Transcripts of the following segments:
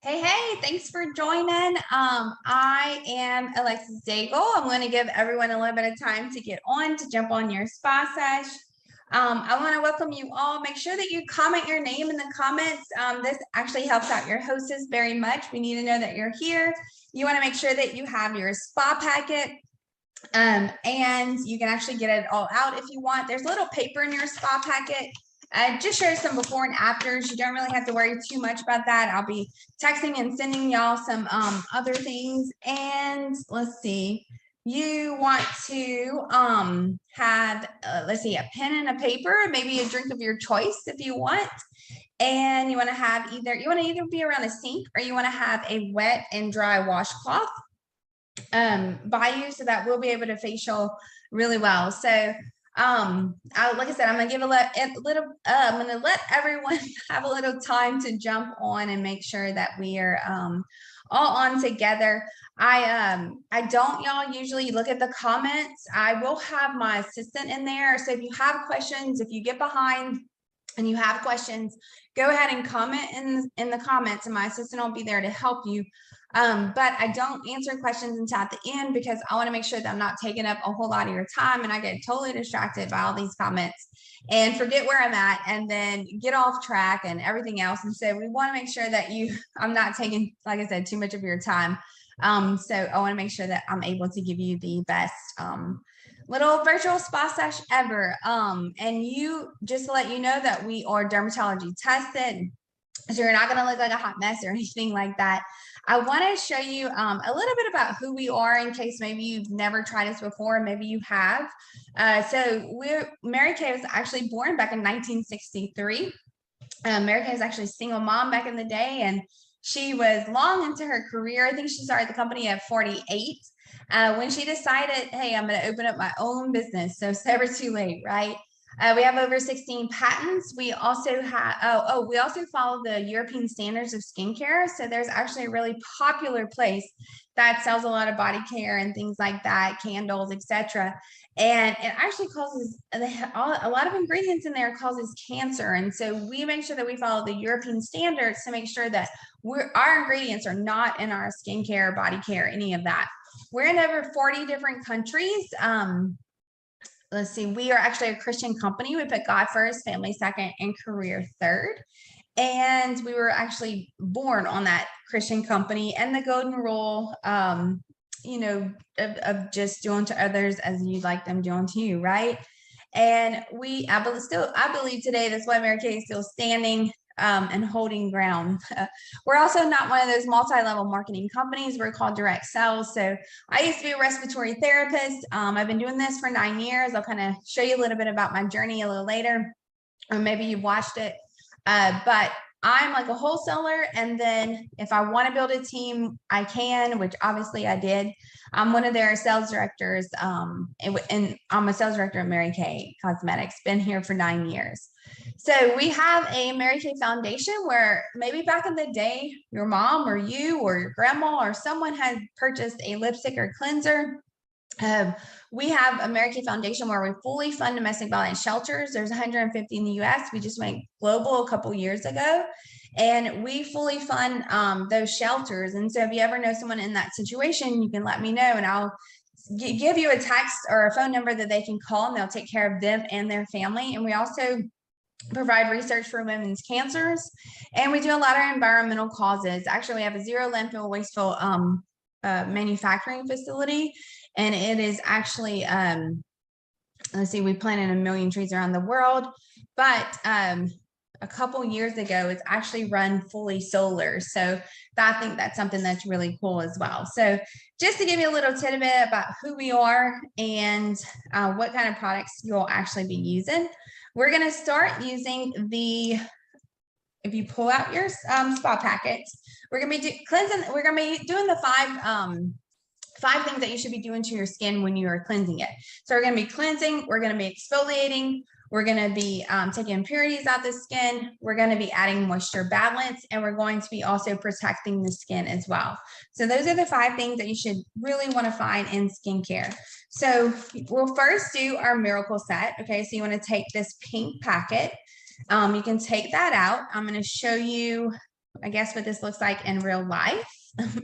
Hey, thanks for joining. I am Alexis Daigle. I'm going to give everyone a little bit of time to get on to jump on your spa sesh. I want to welcome you all. Make sure that you comment your name in the comments. This actually helps out your hostess very much. We need to know that you're here. You want to make sure that you have your spa packet. And you can actually get it all out if you want. There's a little paper in your spa packet. Just shows some before and afters. You don't really have to worry too much about that. I'll be texting and sending y'all some other things. And let's see, you want to have let's see, a pen and a paper, maybe a drink of your choice if you want. And you want to have either be around a sink, or you want to have a wet and dry washcloth by you, so that we'll be able to facial really well. So like I said, I'm gonna I'm gonna let everyone have a little time to jump on and make sure that we are all on together. I don't y'all usually look at the comments. I will have my assistant in there, so if you have questions, if you get behind and you have questions, go ahead and comment in the comments, and my assistant will be there to help you. But I don't answer questions until at the end, because I want to make sure that I'm not taking up a whole lot of your time and I get totally distracted by all these comments and forget where I'm at and then get off track and everything else. And so we want to make sure that I'm not taking, like I said, too much of your time. So I want to make sure that I'm able to give you the best little virtual spa sesh ever. And you, just to let you know that we are dermatology tested, so you're not going to look like a hot mess or anything like that. I want to show you a little bit about who we are, in case maybe you've never tried us before, maybe you have. Marykay was actually born back in 1963. Marykay was actually a single mom back in the day, and she was long into her career. I think she started the company at 48. When she decided, hey, I'm going to open up my own business. So it's never too late, right? We have over 16 patents. We also have, we also follow the European standards of skincare. So there's actually a really popular place that sells a lot of body care and things like that, candles, etc. And it actually causes a lot of ingredients in there causes cancer. And so we make sure that we follow the European standards to make sure that our ingredients are not in our skincare, body care, any of that. We're in over 40 different countries. Let's see, we are actually a Christian company. We put God first, family second, and career third. And we were actually born on that Christian company and the golden rule, of just doing to others as you'd like them doing to you, right? And I believe today that's why Marykay is still standing and holding ground. We're also not one of those multi-level marketing companies. We're called direct sales. So I used to be a respiratory therapist. I've been doing this for 9 years. I'll kind of show you a little bit about my journey a little later, or maybe you've watched it. But I'm like a wholesaler, and then if I want to build a team, I can, which obviously I did. I'm one of their sales directors, and I'm a sales director at Marykay Cosmetics. Been here for 9 years. So we have a Marykay Foundation, where maybe back in the day, your mom or you or your grandma or someone had purchased a lipstick or cleanser. We have a Marykay Foundation where we fully fund domestic violence shelters. There's 150 in the US. We just went global a couple years ago, and we fully fund those shelters. And so if you ever know someone in that situation, you can let me know, and I'll give you a text or a phone number that they can call, and they'll take care of them and their family. And we also provide research for women's cancers, and we do a lot of environmental causes. Actually, we have a zero landfill wasteful manufacturing facility, and it is actually let's see, we planted 1 million trees around the world, but a couple years ago it's actually run fully solar. So I think that's something that's really cool as well. So just to give you a little tidbit about who we are and what kind of products you'll actually be using, we're going to start using if you pull out your spa packets, we're going to be cleansing. We're going to be doing the five things that you should be doing to your skin when you are cleansing it. So we're going to be cleansing, we're going to be exfoliating, we're going to be taking impurities out the skin, we're going to be adding moisture balance, and we're going to be also protecting the skin as well. So those are the 5 things that you should really want to find in skincare. So we'll first do our miracle set. Okay, so you want to take this pink packet. You can take that out. I'm going to show you I guess, what this looks like in real life.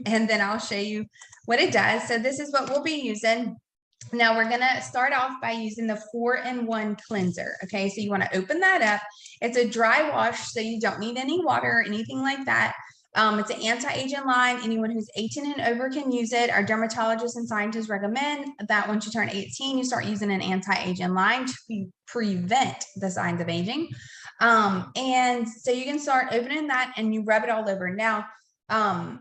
And then I'll show you what it does. So this is what we'll be using. Now we're going to start off by using the 4-in-1 cleanser. Okay, so you want to open that up. It's a dry wash, so you don't need any water or anything like that. It's an anti-aging line. Anyone who's 18 and over can use it. Our dermatologists and scientists recommend that once you turn 18, you start using an anti-aging line to prevent the signs of aging. And so you can start opening that and you rub it all over. Now,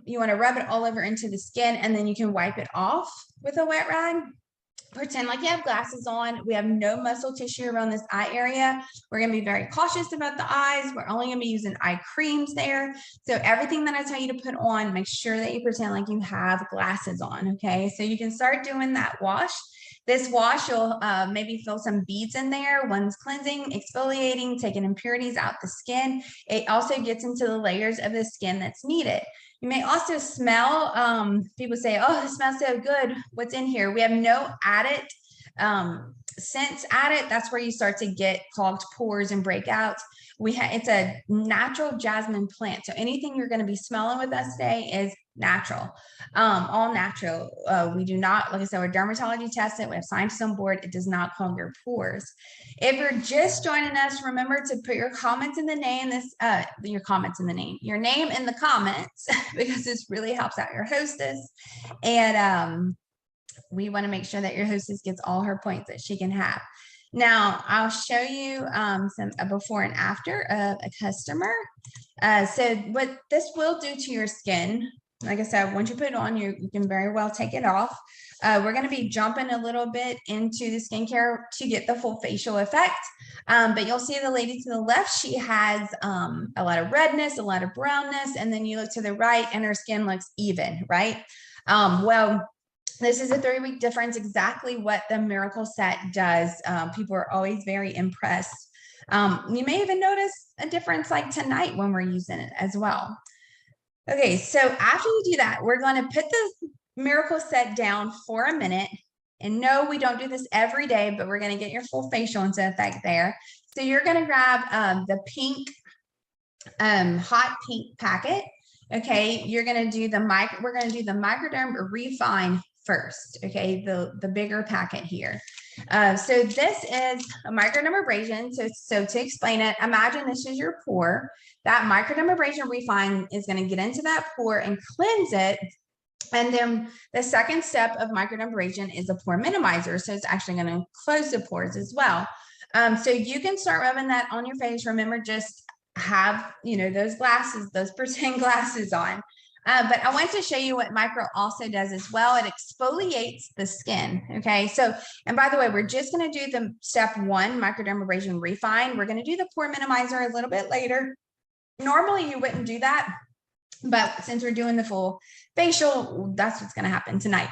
you want to rub it all over into the skin, and then you can wipe it off with a wet rag. Pretend like you have glasses on. We have no muscle tissue around this eye area. We're going to be very cautious about the eyes. We're only going to be using eye creams there. So everything that I tell you to put on, make sure that you pretend like you have glasses on. Okay, so you can start doing that wash. This wash, you'll maybe feel some beads in there. One's cleansing, exfoliating, taking impurities out the skin. It also gets into the layers of the skin that's needed. You may also smell, people say, oh, it smells so good. What's in here? We have no added scents added. That's where you start to get clogged pores and breakouts. It's a natural jasmine plant. So anything you're going to be smelling with us today is natural, all natural. We do not, like I said, we're dermatology tested. We have scientists on board. It does not clog your pores. If you're just joining us, remember to put your comments in the name, your name in the comments, because this really helps out your hostess. And we want to make sure that your hostess gets all her points that she can have. Now, I'll show you a before and after of a customer. So what this will do to your skin, like I said, once you put it on, you can very well take it off. We're going to be jumping a little bit into the skincare to get the full facial effect. But you'll see the lady to the left, she has a lot of redness, a lot of brownness, and then you look to the right and her skin looks even, right? Well, this is a 3-week difference, exactly what the Miracle Set does. People are always very impressed. You may even notice a difference like tonight when we're using it as well. Okay, so after you do that, we're going to put the Miracle Set down for a minute. And no, we don't do this every day, but we're going to get your full facial into effect there. So you're going to grab the pink, hot pink packet. Okay, you're going to do we're going to do the Microderm Refine first. Okay, the bigger packet here. So this is a microdermabrasion. So to explain it, imagine this is your pore. That microdermabrasion Refine is going to get into that pore and cleanse it. And then the second step of microdermabrasion is a pore minimizer. So it's actually going to close the pores as well. So you can start rubbing that on your face. Remember, just have, those glasses, those pretend glasses on. But I want to show you what micro also does as well. It exfoliates the skin. Okay. So, and by the way, we're just going to do the step 1 microdermabrasion Refine. We're going to do the pore minimizer a little bit later. Normally you wouldn't do that, but since we're doing the full facial, that's what's going to happen tonight.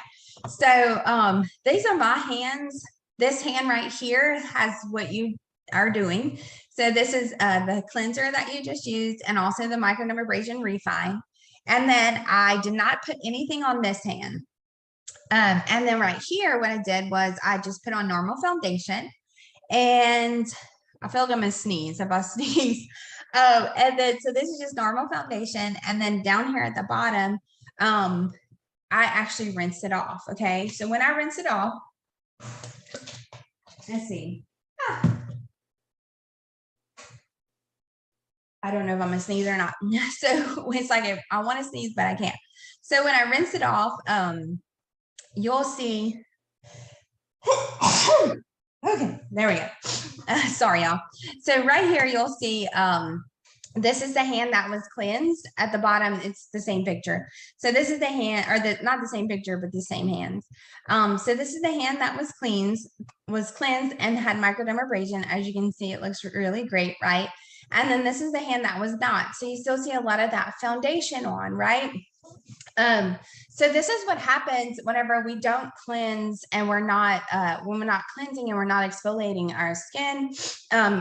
So these are my hands. This hand right here has what you are doing. So this is the cleanser that you just used, and also the microdermabrasion Refine. And then I did not put anything on this hand. And then right here, what I did was I just put on normal foundation, and I feel like I'm gonna sneeze if I sneeze. And then, so this is just normal foundation. And then down here at the bottom, I actually rinsed it off. Okay. So when I rinse it off, let's see. I don't know if I'm gonna sneeze or not. So it's like, I want to sneeze, but I can't. So when I rinse it off, you'll see. Okay, there we go. Sorry, y'all. So right here, you'll see, this is the hand that was cleansed. At the bottom, it's the same picture. So this is the hand, or not the same picture, but the same hands. So this is the hand that was cleansed and had microdermabrasion. As you can see, it looks really great, right? And then this is the hand that was not. So you still see a lot of that foundation on, right? So this is what happens whenever we don't cleanse and we're not, when we're not cleansing and we're not exfoliating our skin,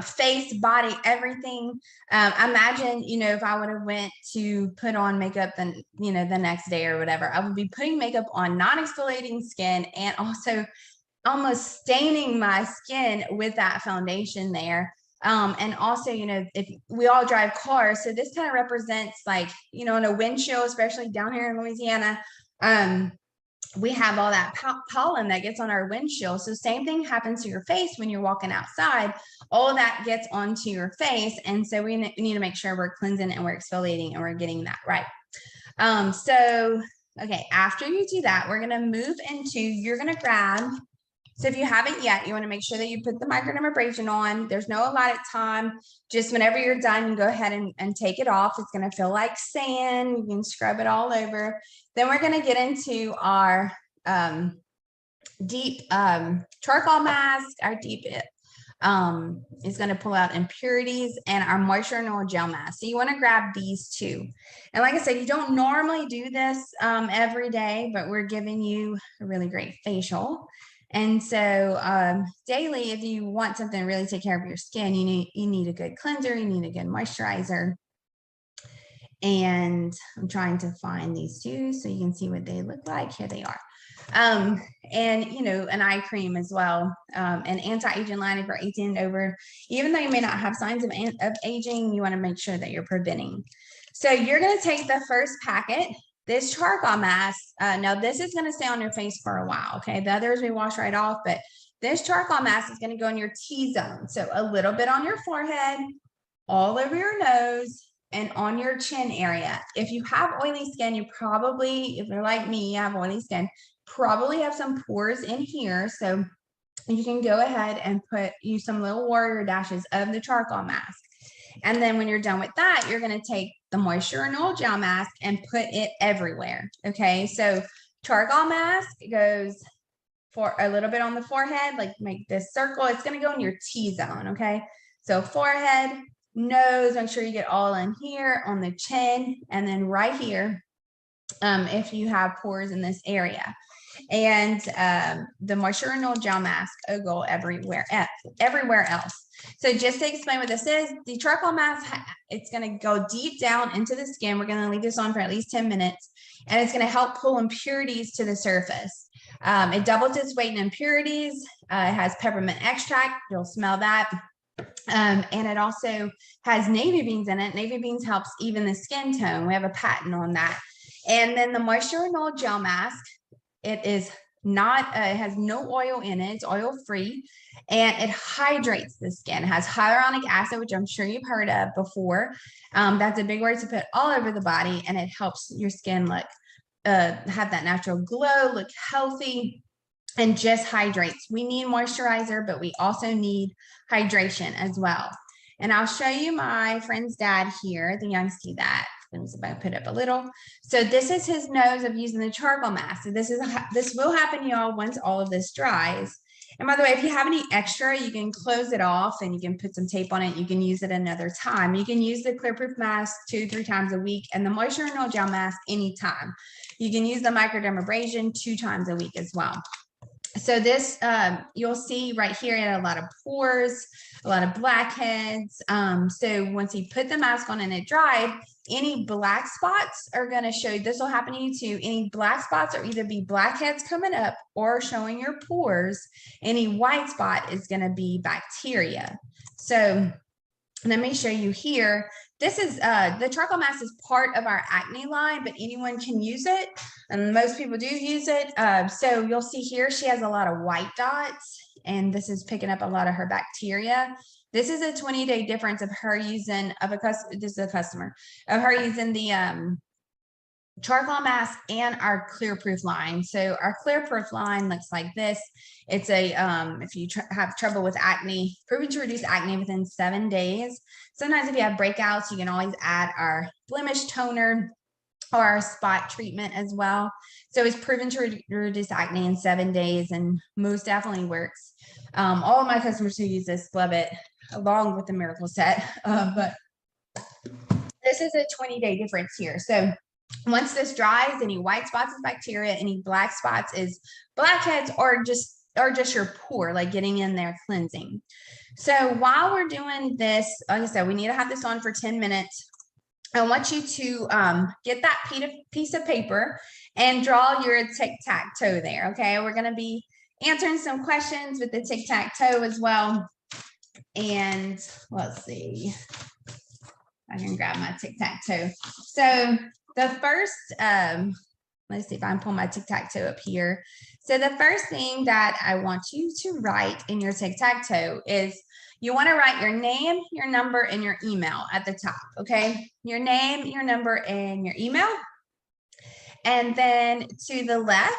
face, body, everything. Imagine, if I would have went to put on makeup then, the next day or whatever, I would be putting makeup on non-exfoliating skin and also almost staining my skin with that foundation there. And also, you know, if we all drive cars, so this kind of represents like, you know, in a windshield, especially down here in Louisiana, we have all that pollen that gets on our windshield. So same thing happens to your face when you're walking outside. All of that gets onto your face. And so we need to make sure we're cleansing and we're exfoliating and we're getting that right. Okay, after you do that, we're going to move into, you're going to grab, so if you haven't yet, you want to make sure that you put the microderm abrasion on. There's no allotted time. Just whenever you're done, you go ahead and take it off. It's going to feel like sand. You can scrub it all over. Then we're going to get into our deep charcoal mask. Our deep is going to pull out impurities, and our Moisturized Gel Mask. So you want to grab these two. And like I said, you don't normally do this every day, but we're giving you a really great facial. And so daily, if you want something to really take care of your skin, you need a good cleanser, you need a good moisturizer. And I'm trying to find these two so you can see what they look like. Here they are. And you know, an eye cream as well, an anti-aging line for 18 and over. Even though you may not have signs of aging, you want to make sure that you're preventing. So you're going to take the first packet, this charcoal mask. Now this is going to stay on your face for a while. Okay, the others we wash right off, but this charcoal mask is going to go in your T-zone. So a little bit on your forehead, all over your nose, and on your chin area. If you have oily skin, you probably, if you're like me, you have oily skin, probably have some pores in here. So you can go ahead and use some little warrior dashes of the charcoal mask. And then when you're done with that, you're going to take the Moisturized Gel Mask and put it everywhere. Okay, so charcoal mask goes for a little bit on the forehead, like make this circle. It's going to go in your T-zone. Okay, so forehead, nose, make sure you get all in here, on the chin, and then right here if you have pores in this area. And the Moisturized Gel Mask will go everywhere else. So just to explain what this is, the charcoal mask, it's going to go deep down into the skin. We're going to leave this on for at least 10 minutes, and it's going to help pull impurities to the surface. It doubles its weight in impurities. It has peppermint extract. You'll smell that. And it also has navy beans in it. Navy beans helps even the skin tone. We have a patent on that. And then the Moisturized Gel Mask, it is not, it has no oil in it. It's oil free, and it hydrates the skin. It has hyaluronic acid, which I'm sure you've heard of before. That's a big word to put all over the body, and it helps your skin look, have that natural glow, look healthy, and just hydrates. We need moisturizer, but we also need hydration as well. And I'll show you my friend's dad here. I think y'all can see that. Let me see if I can put up a little. So this is his nose of using the charcoal mask. So this will happen, y'all, once all of this dries. And by the way, if you have any extra, you can close it off and you can put some tape on it. You can use it another time. You can use the clear proof mask 2-3 times a week, and the Moisturized Gel Mask anytime. You can use the microderm abrasion 2 times a week as well. So this, you'll see right here, it had a lot of pores, a lot of blackheads. So once you put the mask on and it dried, any black spots are going to show, this will happen to you too. Any black spots are either be blackheads coming up or showing your pores. Any white spot is going to be bacteria. So let me show you here. This is the charcoal mask is part of our acne line, but anyone can use it, and most people do use it. So you'll see here she has a lot of white dots, and this is picking up a lot of her bacteria. This is a 20-day difference of her using this is a customer of her using the charcoal mask and our clear proof line. So our clear proof line looks like this. It's a if you have trouble with acne, proven to reduce acne within 7 days. Sometimes if you have breakouts, you can always add our blemish toner or our spot treatment as well. So it's proven to reduce acne in 7 days, and most definitely works. All of my customers who use this love it, along with the miracle set. But this is a 20-day difference here. So once this dries, any white spots is bacteria, any black spots is blackheads, or just your pore, like getting in there cleansing. So while we're doing this, like I said, we need to have this on for 10 minutes. I want you to get that piece of paper and draw your tic-tac-toe there, okay? We're going to be answering some questions with the tic-tac-toe as well. And let's see, I can grab my tic-tac-toe. So the first, let's see if I can pull my tic-tac-toe up here. So the first thing that I want you to write in your tic-tac-toe is you want to write your name, your number, and your email at the top, okay? Your name, your number, and your email. And then to the left,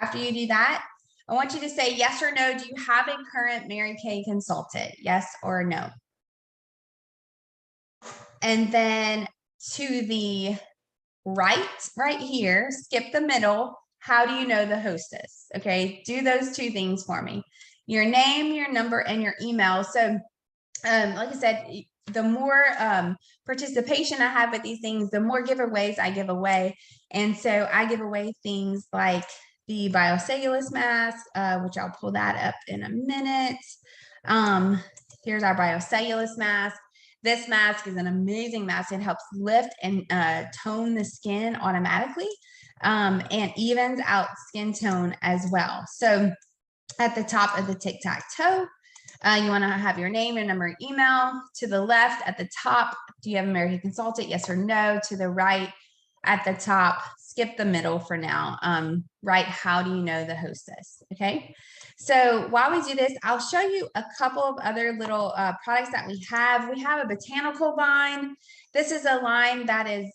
after you do that, I want you to say yes or no. Do you have a current Marykay consultant? Yes or no. And then to the right here, skip the middle. How do you know the hostess? Okay, do those two things for me. Your name, your number, and your email. So like I said, the more participation I have with these things, the more giveaways I give away. And so I give away things like the Biocellulose Mask, which I'll pull that up in a minute. Here's our Biocellulose Mask. This mask is an amazing mask. It helps lift and tone the skin automatically and evens out skin tone as well. So at the top of the tic-tac-toe, you want to have your name, your number, email. To the left at the top, do you have a Marykay consultant? Yes or no. To the right at the top, skip the middle for now. Write how do you know the hostess? Okay. So while we do this, I'll show you a couple of other little products that we have. We have a botanical line. This is a line that is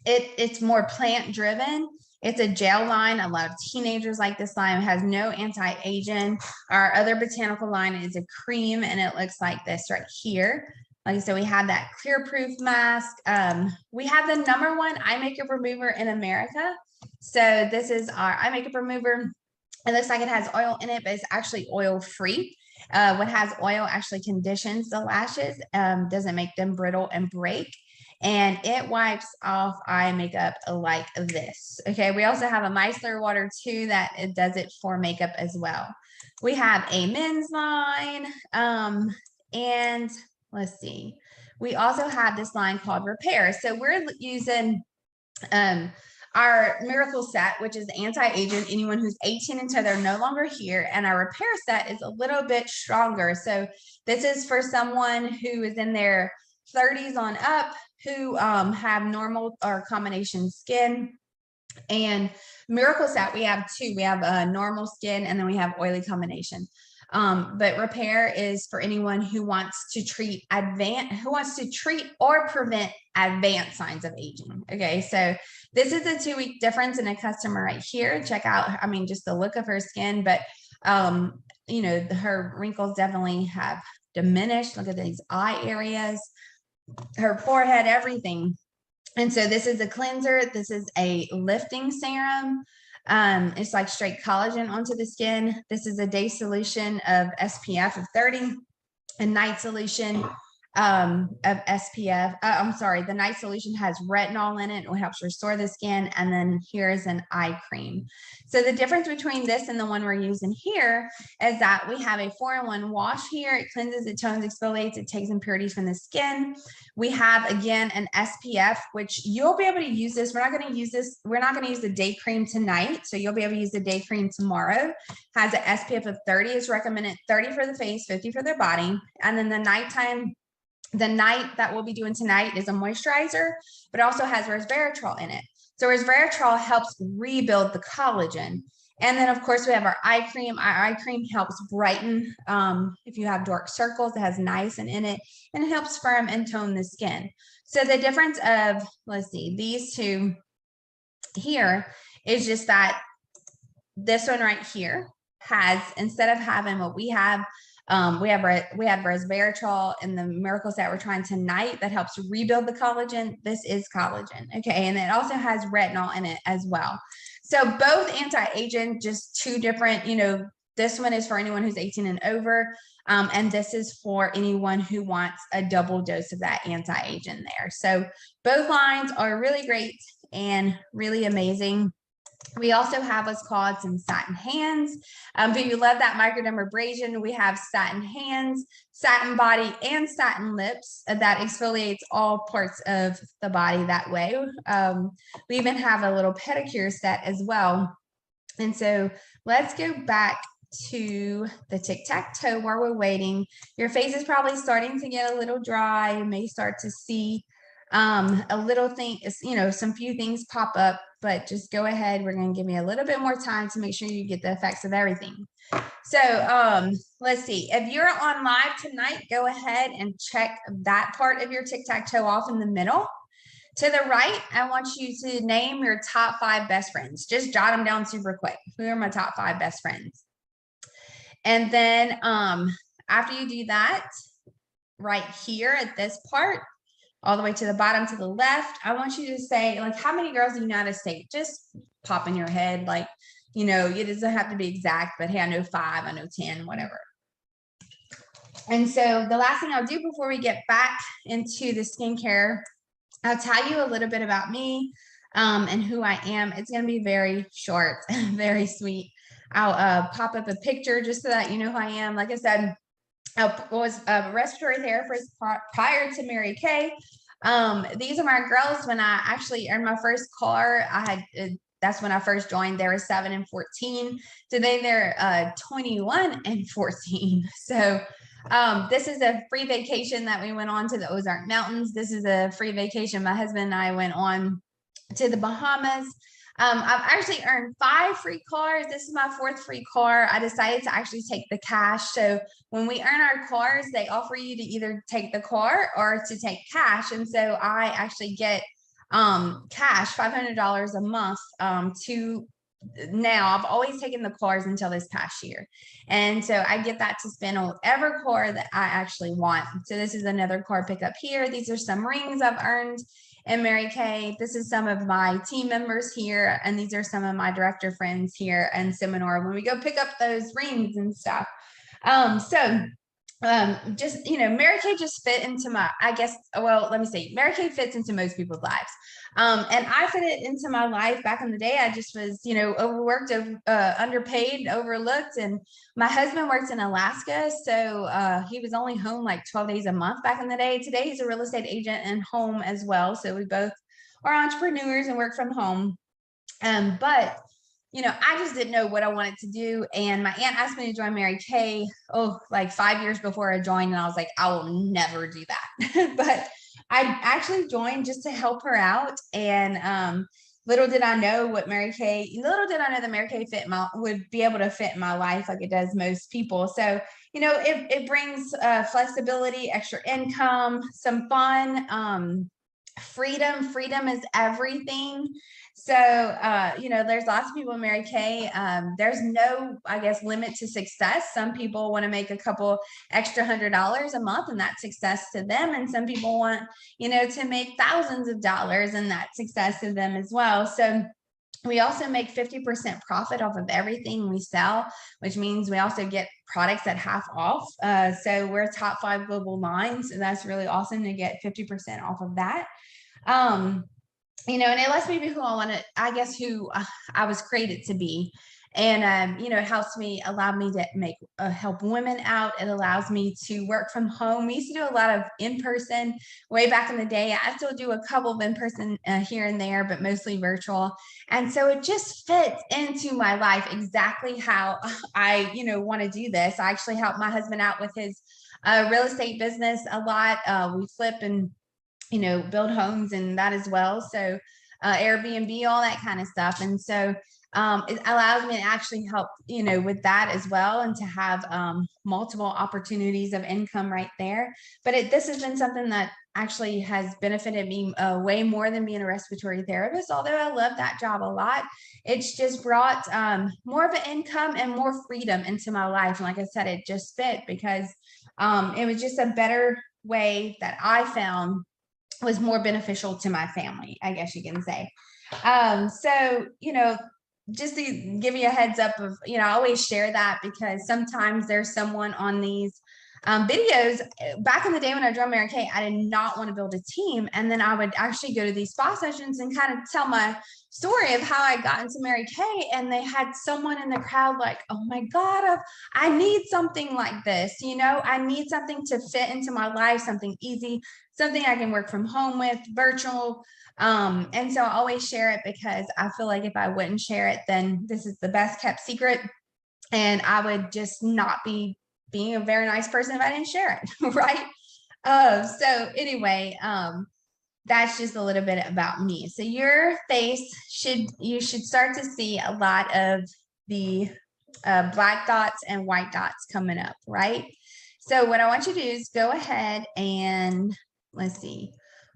it's more plant driven. It's a gel line. A lot of teenagers like this line. It has no anti-aging. Our other botanical line is a cream, and it looks like this right here. Like I said, we have that clear proof mask. We have the #1 eye makeup remover in America. So this is our eye makeup remover. It looks like it has oil in it, but it's actually oil free. What has oil actually conditions the lashes, doesn't make them brittle and break. And it wipes off eye makeup like this. Okay, we also have a micellar water too that it does it for makeup as well. We have a men's line, and let's see. We also have this line called Repair. So we're using our Miracle Set, which is anti-aging, anyone who's 18 until they're no longer here. And our Repair Set is a little bit stronger. So this is for someone who is in their 30s on up, who have normal or combination skin. And Miracle Set, we have two. We have normal skin, and then we have oily combination. But Repair is for anyone who wants to treat or prevent advanced signs of aging. Okay, so this is a 2-week difference in a customer right here. Check out, I mean, just the look of her skin, but you know, her wrinkles definitely have diminished. Look at these eye areas, her forehead, everything. And so this is a cleanser. This is a lifting serum. It's like straight collagen onto the skin. This is a day solution of SPF of 30, a night solution of SPF. I'm sorry, the night solution has retinol in it. It helps restore the skin. And then here's an eye cream. So the difference between this and the one we're using here is that we have a 4-in-1 wash here. It cleanses, it tones, exfoliates, it takes impurities from the skin. We have, again, an SPF, which you'll be able to use this. We're not going to use this. We're not going to use the day cream tonight. So you'll be able to use the day cream tomorrow. Has an SPF of 30. It's recommended 30 for the face, 50 for the body. And then the night that we'll be doing tonight is a moisturizer, but also has resveratrol in it. So resveratrol helps rebuild the collagen. And then, of course, we have our eye cream. Our eye cream helps brighten. If you have dark circles, it has niacin in it, and it helps firm and tone the skin. So the difference of, let's see, these two here is just that this one right here has, instead of having what we have resveratrol in the Miracle Set we're trying tonight that helps rebuild the collagen. This is collagen. Okay. And it also has retinol in it as well. So both anti-aging, just two different, you know, this one is for anyone who's 18 and over. And this is for anyone who wants a double dose of that anti-aging there. So both lines are really great and really amazing. We also have what's called some satin hands. If you love that microderm abrasion, we have satin hands, satin body, and satin lips that exfoliates all parts of the body that way. We even have a little pedicure set as well. And so let's go back to the tic-tac-toe while we're waiting. Your face is probably starting to get a little dry. You may start to see a little thing, you know, some few things pop up, but just go ahead. We're going to give you a little bit more time to make sure you get the effects of everything. So let's see. If you're on live tonight, go ahead and check that part of your tic-tac-toe off in the middle. To the right, I want you to name your top 5 best friends. Just jot them down super quick. Who are my top 5 best friends? And then after you do that, right here at this part, all the way to the bottom to the left, I want you to say, like, how many girls in the United States? Just pop in your head, like, you know, it doesn't have to be exact, but hey, I know 5, I know 10, whatever. And so the last thing I'll do before we get back into the skincare, I'll tell you a little bit about me and who I am. It's going to be very short, very sweet. I'll pop up a picture just so that you know who I am. Like I said, I was a respiratory therapist prior to Marykay. These are my girls. When I actually earned my first car, that's when I first joined. They were 7 and 14. Today they're 21 and 14. So this is a free vacation that we went on to the Ozark Mountains. This is a free vacation my husband and I went on to the Bahamas. I've actually earned 5 free cars. This is my 4th free car. I decided to actually take the cash. So when we earn our cars, they offer you to either take the car or to take cash. And so I actually get cash, $500 a month to now. I've always taken the cars until this past year. And so I get that to spend on whatever car that I actually want. So this is another car pickup here. These are some rings I've earned in Marykay. This is some of my team members here. And these are some of my director friends here in Seminole when we go pick up those rings and stuff. Just, you know, Marykay just fit into my, I guess, well, let me say, Marykay fits into most people's lives. And I fit it into my life back in the day. I just was, you know, overworked, underpaid, overlooked. And my husband worked in Alaska. So he was only home like 12 days a month back in the day. Today, he's a real estate agent and home as well. So we both are entrepreneurs and work from home. But you know, I just didn't know what I wanted to do. And my aunt asked me to join Marykay, like 5 years before I joined. And I was like, I will never do that. But I actually joined just to help her out. And little did I know that Marykay would be able to fit in my life like it does most people. So, you know, it brings flexibility, extra income, some fun, freedom. Freedom is everything. So, you know, there's lots of people in Marykay. There's no, I guess, limit to success. Some people want to make a couple extra $100 a month and that's success to them. And some people want, you know, to make thousands of dollars and that's success to them as well. So we also make 50% profit off of everything we sell, which means we also get products at half off. So we're top 5 global lines. And that's really awesome to get 50% off of that. You know, and it lets me be who I want to, I guess, who I was created to be. And, you know, it allowed me to help women out. It allows me to work from home. We used to do a lot of in-person way back in the day. I still do a couple of in-person here and there, but mostly virtual. And so it just fits into my life exactly how I, you know, want to do this. I actually help my husband out with his real estate business a lot. We flip and, you know, build homes and that as well. So Airbnb, all that kind of stuff. And so it allows me to actually help, you know, with that as well, and to have multiple opportunities of income right there. But this has been something that actually has benefited me way more than being a respiratory therapist. Although I love that job a lot, it's just brought more of an income and more freedom into my life. And like I said, it just fit because it was just a better way that I found was more beneficial to my family, I guess you can say. So, you know, just to give you a heads up of, you know, I always share that because sometimes there's someone on these videos. Back in the day when I joined Marykay, I did not want to build a team. And then I would actually go to these spa sessions and kind of tell my story of how I got into Marykay. And they had someone in the crowd like, oh my God, I need something like this. You know, I need something to fit into my life, something easy, something I can work from home with, virtual. And so I always share it because I feel like if I wouldn't share it, then this is the best kept secret. And I would just not be being a very nice person if I didn't share it, right? So anyway, that's just a little bit about me. So your face you should start to see a lot of the black dots and white dots coming up, right? So what I want you to do is go ahead and let's see,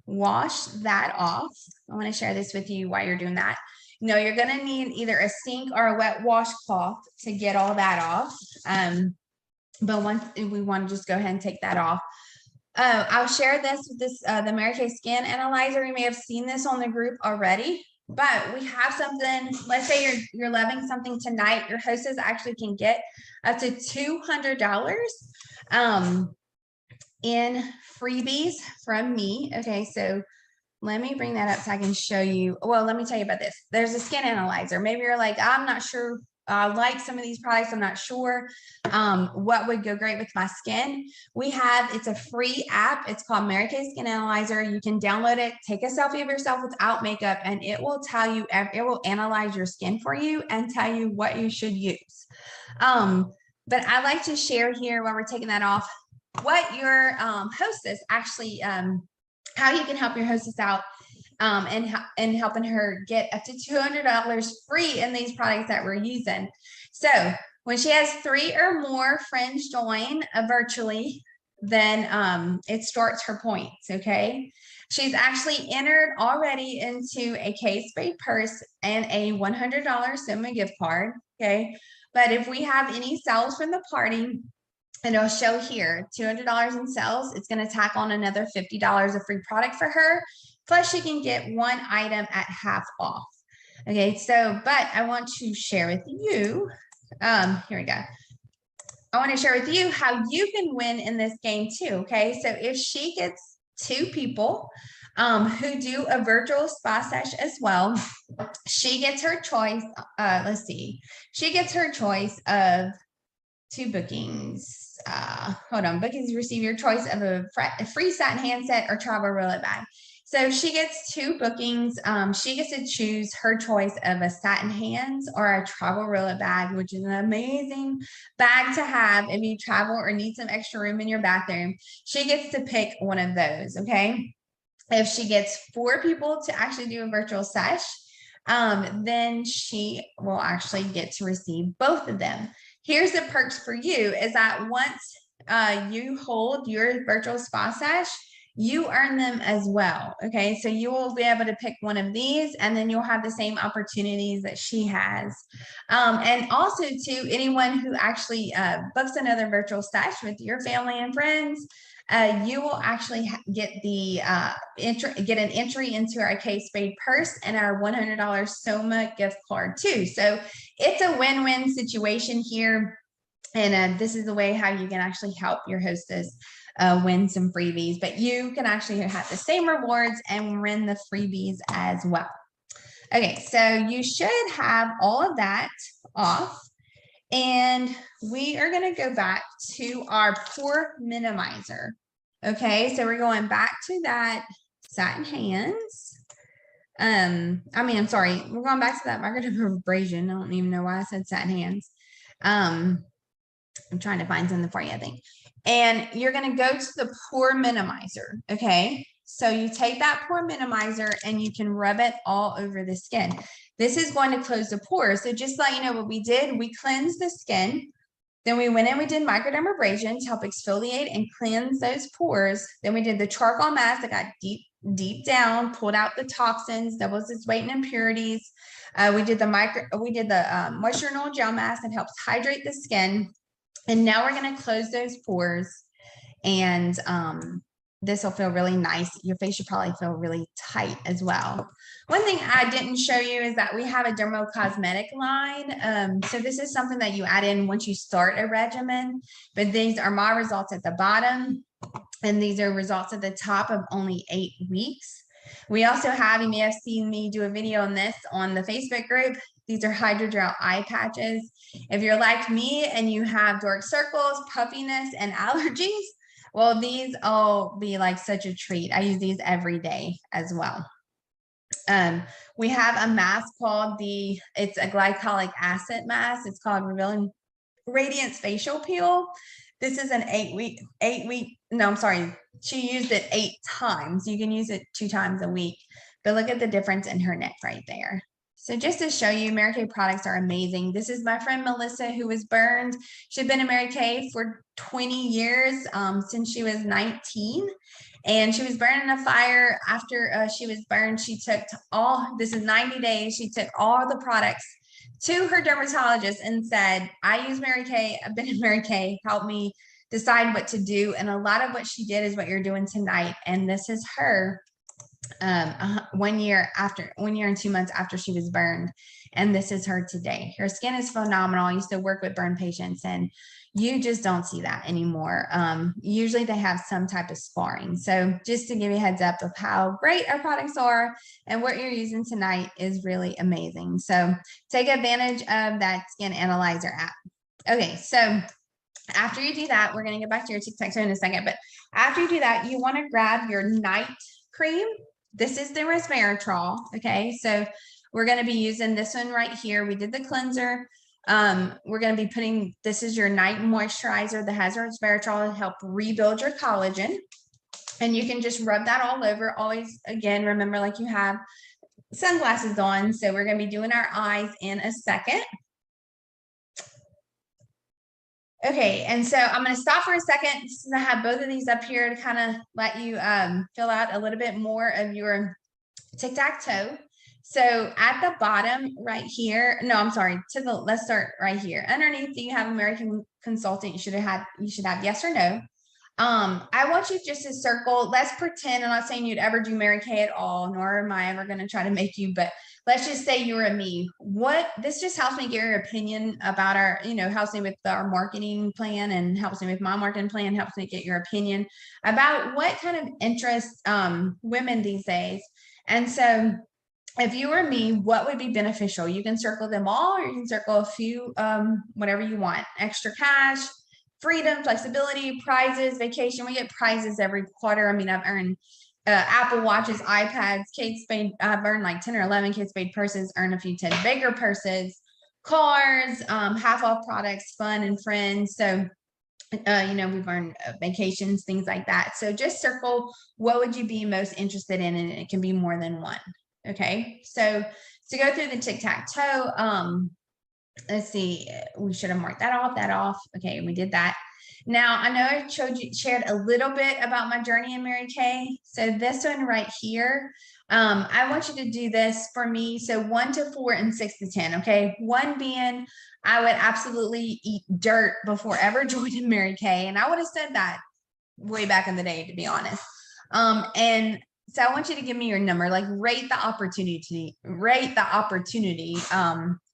wash that off. I want to share this with you while you're doing that. You're going to need either a sink or a wet washcloth to get all that off. But once we want to just go ahead and take that off. I'll share this with the Marykay Skin Analyzer. You may have seen this on the group already, but we have something. Let's say you're loving something tonight. Your hostess actually can get up to $200 in freebies from me. Okay, so let me bring that up so I can show you. Well, let me tell you about this. There's a skin analyzer. Maybe you're like, I'm not sure. I like some of these products. I'm not sure what would go great with my skin. It's a free app. It's called Marykay Skin Analyzer. You can download it, take a selfie of yourself without makeup, and it will tell you, it will analyze your skin for you and tell you what you should use. But I like to share here while we're taking that off, what your hostess actually, how you can help your hostess out and helping her get up to $200 free in these products that we're using. So when she has 3 or more friends join virtually, then it starts her points, okay? She's actually entered already into a Kate Spade purse and a $100 Soma gift card, okay? But if we have any sales from the party, and it'll show here $200 in sales, it's going to tack on another $50 of free product for her. Plus she can get 1 item at half off. Okay, so, but I want to share with you, here we go. I want to share with you how you can win in this game too, okay? So if she gets 2 people who do a virtual spa sesh as well, she gets her choice, let's see, she gets her choice of 2 bookings. Hold on, bookings receive your choice of a free satin handset or travel roll-up bag. So she gets 2 bookings. She gets to choose her choice of a satin hands or a travel roll-up bag, which is an amazing bag to have if you travel or need some extra room in your bathroom. She gets to pick one of those, okay? If she gets 4 people to actually do a virtual sesh, then she will actually get to receive both of them. Here's the perks for you is that once you hold your virtual spa sesh, you earn them as well. Okay, so you will be able to pick one of these and then you'll have the same opportunities that she has. And also to anyone who actually books another virtual sesh with your family and friends, you will actually get the get an entry into our Kate Spade purse and our $100 Soma gift card too. So it's a win-win situation here. And this is the way how you can actually help your hostess win some freebies, but you can actually have the same rewards and win the freebies as well. Okay, so you should have all of that off. And we are going to go back to our pore minimizer. Okay, so we're going back to that satin hands. I'm sorry, we're going back to that Microderm Refine. I don't even know why I said satin hands. I'm trying to find something for you, I think. And you're going to go to the pore minimizer. Okay, so you take that pore minimizer and you can rub it all over the skin. This is going to close the pores. So just let you know what we did, we cleansed the skin. Then we went in, we did microdermabrasion to help exfoliate and cleanse those pores. Then we did the charcoal mask that got deep down, pulled out the toxins, doubles its weight and impurities. We did the Moisturized Gel Mask that helps hydrate the skin. And now we're going to close those pores, and this will feel really nice. Your face should probably feel really tight as well. One thing I didn't show you is that we have a dermocosmetic line. So this is something that you add in once you start a regimen, but these are my results at the bottom, and these are results at the top of only 8 weeks. We also have, you may have seen me do a video on this on the Facebook group. These are Hydrogel Eye Patches. If you're like me and you have dark circles, puffiness, and allergies, well, these will be like such a treat. I use these every day as well. We have a mask called it's a glycolic acid mask. It's called Revealing Radiance Facial Peel. This is an 8-week, no, I'm sorry. She used it 8 times. You can use it 2 times a week, but look at the difference in her neck right there. So just to show you, Marykay products are amazing. This is my friend Melissa, who was burned. She'd been in Marykay for 20 years, since she was 19. And she was burned in a fire. After she was burned, she took this is 90 days. She took all the products to her dermatologist and said, I use Marykay. I've been in Marykay. Help me decide what to do. And a lot of what she did is what you're doing tonight. And this is her 1 year and 2 months after she was burned. And this is her today. Her skin is phenomenal. I used to work with burn patients, and you just don't see that anymore. Usually they have some type of scarring. So just to give you a heads up of how great our products are, and what you're using tonight is really amazing. So take advantage of that Skin Analyzer app. Okay, so after you do that, we're going to get back to your tic-tac-toe in a second, but after you do that, you want to grab your night cream. This is the resveratrol. Okay, so we're going to be using this one right here. We did the cleanser. We're going to be putting, this is your night moisturizer that has resveratrol to help rebuild your collagen. And you can just rub that all over. Always, again, remember, like, you have sunglasses on. So we're going to be doing our eyes in a second. Okay, and so I'm going to stop for a second since I have both of these up here to kind of let you fill out a little bit more of your tic-tac-toe. So at the bottom right here, no, I'm sorry, let's start right here. Underneath, do you have American Consultant? You should have yes or no. I want you just to circle. Let's pretend, I'm not saying you'd ever do Marykay at all, nor am I ever going to try to make you, but let's just say you're a me. This just helps me get your opinion about our, helps me with our marketing plan, and helps me with my marketing plan, helps me get your opinion about what kind of interests women these days. And so if you were me, what would be beneficial? You can circle them all, or you can circle a few, whatever you want. Extra cash, freedom, flexibility, prizes, vacation. We get prizes every quarter. I mean, I've earned Apple Watches, iPads, Kate Spade. I've earned like 10 or 11 Kate Spade purses, earned a few 10 bigger purses, cars, half off products, fun and friends. So, we've earned vacations, things like that. So just circle, what would you be most interested in? And it can be more than one. Okay. So to go through the tic-tac-toe, let's see, we should have marked that off. Okay, we did that. Now, I know I shared a little bit about my journey in Marykay. So this one right here, I want you to do this for me. So 1 to 4 and 6 to 10. Okay, 1 being I would absolutely eat dirt before ever joining Marykay, and I would have said that way back in the day, to be honest. And so I want you to give me your number, like rate the opportunity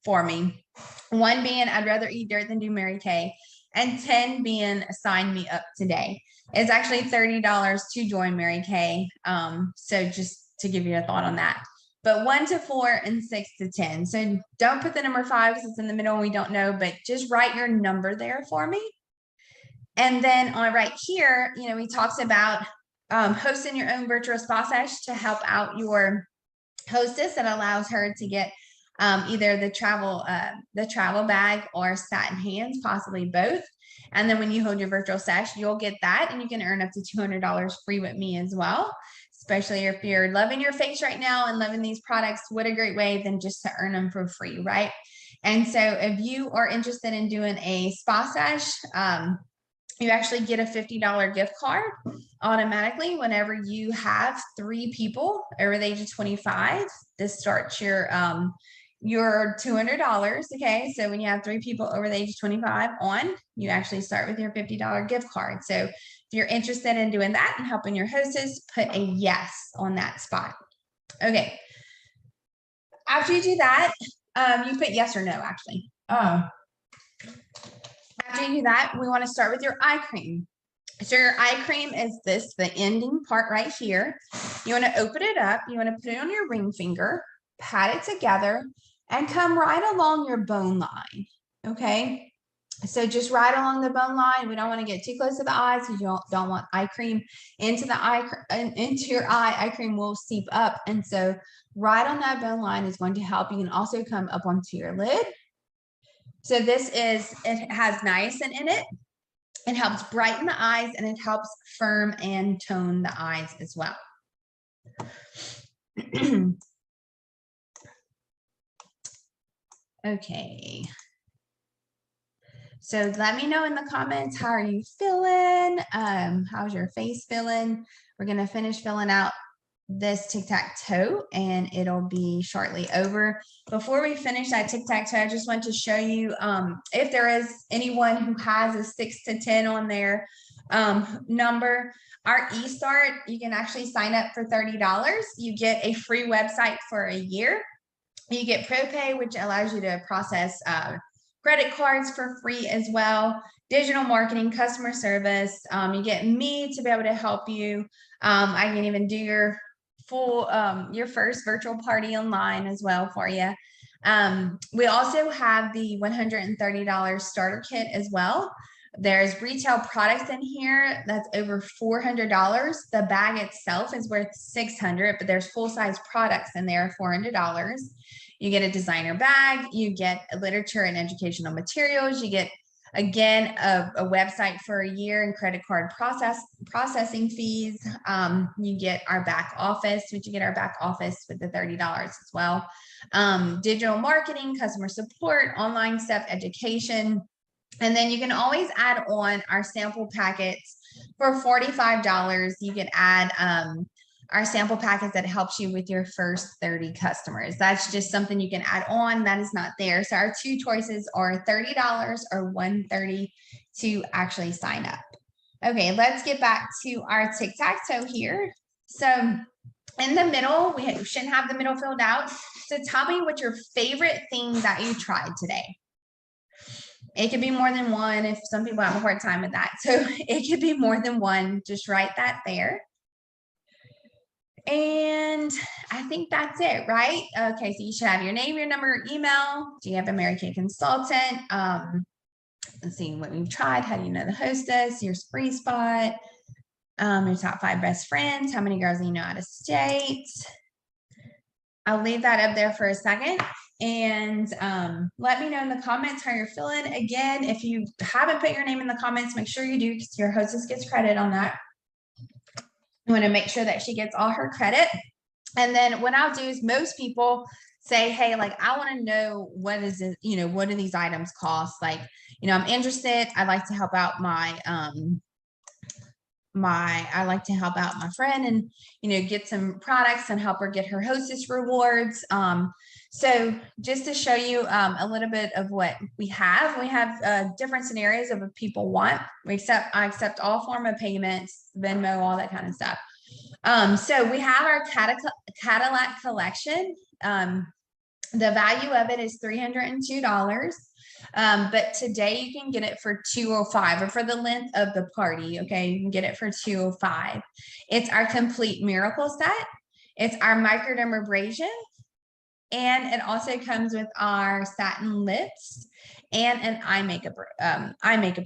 for me. 1 being I'd rather eat dirt than do Marykay, and 10 being sign me up today. It's actually $30 to join Marykay. So just to give you a thought on that. But 1 to 4 and 6 to 10. So don't put the number 5 because it's in the middle and we don't know, but just write your number there for me. And then on right here, he talks about hosting your own virtual spa sesh to help out your hostess. That allows her to get either the travel bag or satin hands, possibly both. And then when you hold your virtual sesh, you'll get that, and you can earn up to $200 free with me as well. Especially if you're loving your face right now and loving these products, what a great way than just to earn them for free, right? And so if you are interested in doing a spa sesh, you actually get a $50 gift card automatically whenever you have 3 people over the age of 25. This starts your $200. Okay, so when you have 3 people over the age of 25 on, you actually start with your $50 gift card. So if you're interested in doing that and helping your hostess, put a yes on that spot. Okay, after you do that, you put yes or no, actually. After you do that, we want to start with your eye cream. So your eye cream is the ending part right here. You want to open it up. You want to put it on your ring finger, pat it together, and come right along your bone line. Okay. So just right along the bone line. We don't want to get too close to the eyes because you don't want eye cream into your eye. Eye cream will seep up. And so right on that bone line is going to help. You can also come up onto your lid. So it has niacin in it. It helps brighten the eyes and it helps firm and tone the eyes as well. Okay. So let me know in the comments, how are you feeling? How's your face feeling? We're going to finish filling out this tic-tac-toe and it'll be shortly over. Before we finish that tic-tac-toe, I just want to show you if there is anyone who has a 6 to 10 on their number, our eStart, you can actually sign up for $30. You get a free website for a year. You get ProPay, which allows you to process credit cards for free as well, digital marketing, customer service. You get me to be able to help you. I can even do your your first virtual party online as well for you. We also have the $130 starter kit as well. There's retail products in here that's over $400. The bag itself is worth $600, but there's full-size products in there, $400. You get a designer bag, you get literature and educational materials, you get, again, a website for a year and credit card processing fees. You get our back office, which you get our back office with the $30 as well. Digital marketing, customer support, online stuff, education. And then you can always add on our sample packets for $45. You can add our sample packets that helps you with your first 30 customers. That's just something you can add on that is not there. So our two choices are $30 or $130 to actually sign up. Okay, let's get back to our tic-tac-toe here. So in the middle, we shouldn't have the middle filled out. So tell me what your favorite thing that you tried today. It could be more than one if some people have a hard time with that. So it could be more than one. Just write that there. And I think that's it, right? Okay, so you should have your name, your number, email. Do you have a Marykay consultant? Let's see what we've tried. How do you know the hostess? Your spree spot. Your top 5 best friends. How many girls do you know out of state? I'll leave that up there for a second. And let me know in the comments how you're feeling. Again, if you haven't put your name in the comments, make sure you do, because your hostess gets credit on that. You want to make sure that she gets all her credit. And then what I'll do is, most people say, hey, like, I want to know what is it, you know, what do these items cost? Like, you know, I'm interested. I'd like to help out my friend and, you know, get some products and help her get her hostess rewards. So just to show you a little bit of what we have different scenarios of what people want. I accept all form of payments, Venmo, all that kind of stuff. So we have our Cadillac Collection. The value of it is $302. But today you can get it for $205, or for the length of the party. Okay, you can get it for $205. It's our complete miracle set. It's our microderm abrasion, and it also comes with our satin lips and an eye makeup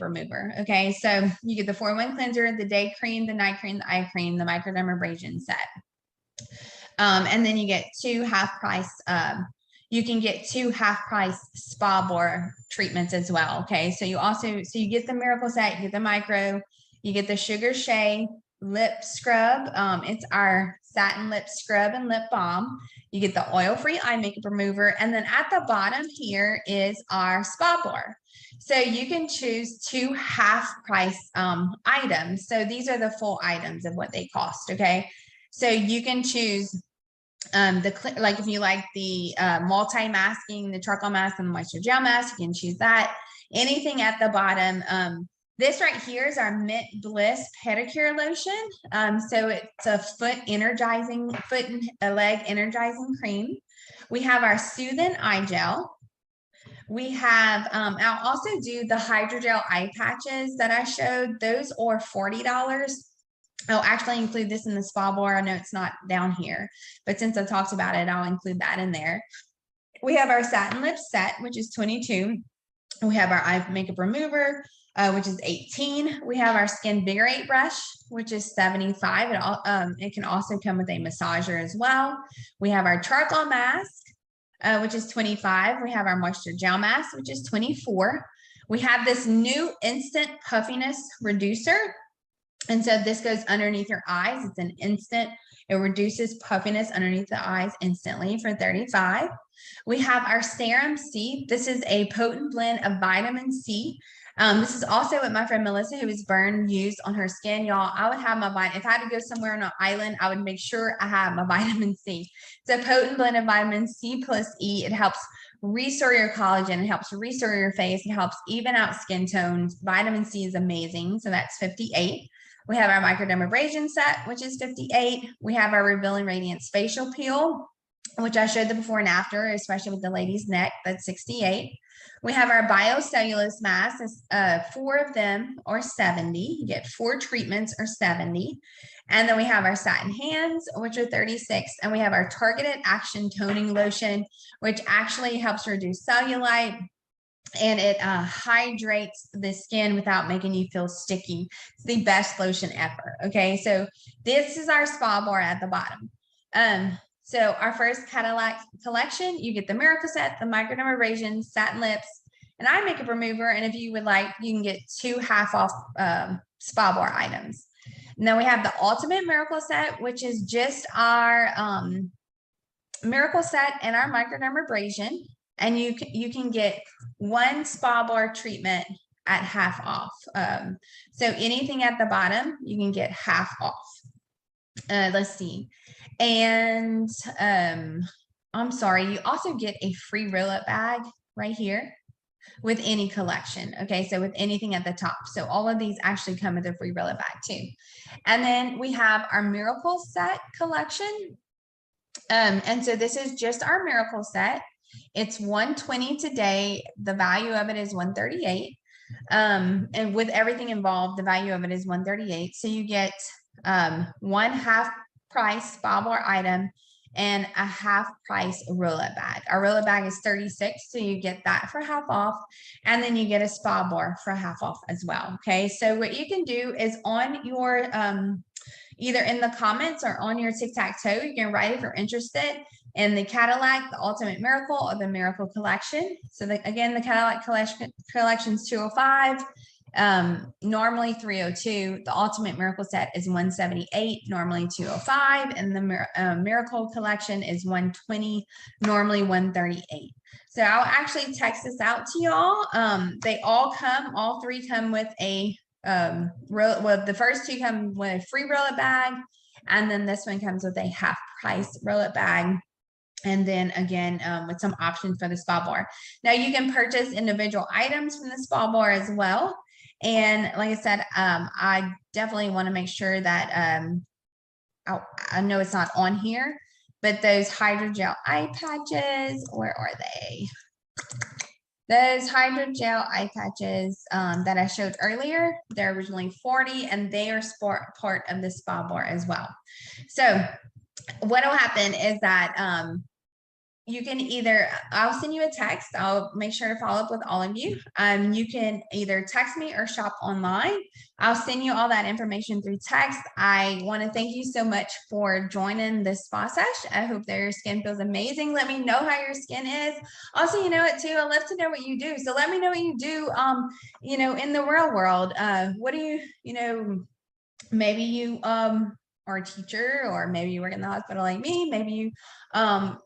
remover. Okay, so you get the 4-in-1 cleanser, the day cream, the night cream, the eye cream, the microderm abrasion set, and then you get 2 half-price. You can get 2 half-price spa bar treatments as well. Okay, so you get the miracle set, you get the micro, you get the Sugar Shea lip scrub. It's our satin lip scrub and lip balm. You get the oil-free eye makeup remover, and then at the bottom here is our spa bar. So you can choose 2 half-price items. So these are the full items of what they cost. Okay, so you can choose like if you like the multi-masking, the charcoal mask and the moisture gel mask, you can choose that. Anything at the bottom. This right here is our Mint Bliss Pedicure Lotion. So it's a foot and leg energizing cream. We have our Soothing Eye Gel. We have, I'll also do the Hydrogel Eye Patches that I showed. Those are $40. I'll actually include this in the spa bar. I know it's not down here, but since I talked about it, I'll include that in there. We have our satin lip set, which is $22. We have our eye makeup remover, which is $18. We have our Skin Vigorate brush, which is $75. It can also come with a massager as well. We have our charcoal mask, which is 25. We have our Moisture Gel Mask, which is 24. We have this new instant puffiness reducer. And so this goes underneath your eyes. It's an instant, it reduces puffiness underneath the eyes instantly for 35. We have our Serum C. This is a potent blend of vitamin C. This is also what my friend Melissa, who was burned, used on her skin. Y'all, I would have my vitamin, if I had to go somewhere on an island, I would make sure I have my vitamin C. It's a potent blend of vitamin C plus E. It helps restore your collagen. It helps restore your face. It helps even out skin tones. Vitamin C is amazing. So that's 58. We have our Microderm Abrasion set, which is 58. We have our Revealing Radiance Facial Peel, which I showed the before and after, especially with the lady's neck. That's 68. We have our Biocellulose Mask. 4 of them are 70. You get 4 treatments or 70. And then we have our Satin Hands, which are 36. And we have our Targeted Action Toning Lotion, which actually helps reduce cellulite. And it hydrates the skin without making you feel sticky. It's the best lotion ever. Okay, so this is our spa bar at the bottom. So our first Cadillac Collection, you get the Miracle Set, the Microderm Abrasion, Satin Lips, and eye makeup remover. And if you would like, you can get 2 half-off spa bar items. And then we have the Ultimate Miracle Set, which is just our Miracle Set and our Microderm Abrasion. And you can get 1 spa bar treatment at half off. So anything at the bottom, you can get half off. Let's see. And I'm sorry, you also get a free roll-up bag right here with any collection. Okay, so with anything at the top. So all of these actually come with a free roll-up bag too. And then we have our Miracle Set collection. And so this is just our Miracle Set. It's $120 today. The value of it is $138. And with everything involved, the value of it is $138. So you get 1 half price spa bar item and a half price roll-up bag. Our roll-up bag is $36, so you get that for half off, and then you get a spa bar for half off as well. Okay, so what you can do is on your either in the comments or on your tic-tac-toe, you can write if you're interested in the Cadillac, the Ultimate Miracle, or the Miracle Collection. So again, the Cadillac Collection is $205. Normally $302. The Ultimate Miracle Set is $178, normally $205, and the Miracle Collection is $120, normally $138. So I'll actually text this out to y'all. They all 3 come with a well, the first 2 come with a free roll-up bag, and then this one comes with a half price roll-up bag. And then again, with some options for the spa bar. Now you can purchase individual items from the spa bar as well. And like I said, I definitely want to make sure that I know it's not on here, but those Hydrogel Eye Patches, where are they? Those Hydrogel Eye Patches that I showed earlier, they're originally $40, and they are part of the spa bar as well. So what will happen is that you can either, I'll send you a text. I'll make sure to follow up with all of you. You can either text me or shop online. I'll send you all that information through text. I want to thank you so much for joining this spa sesh. I hope that your skin feels amazing. Let me know how your skin is. Also, you know what too, I love to know what you do. So let me know what you do, you know, in the real world. What do you know, maybe you, or a teacher, or maybe you work in the hospital like me. Maybe you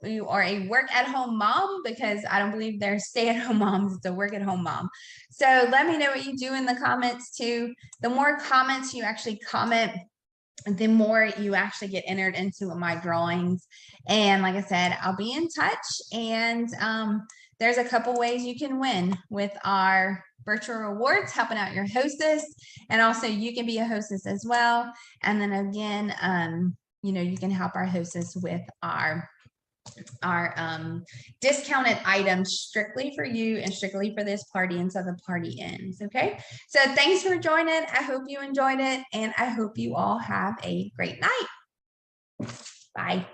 you are a work-at-home mom, because I don't believe there's stay-at-home moms. It's a work-at-home mom. So let me know what you do in the comments too. The more comments you actually comment, the more you actually get entered into my drawings. And like I said, I'll be in touch. And there's a couple ways you can win with our virtual rewards, helping out your hostess, and also you can be a hostess as well. And then again, you know, you can help our hostess with our discounted items strictly for you and strictly for this party until the party ends. Okay, so thanks for joining. I hope you enjoyed it, and I hope you all have a great night. Bye.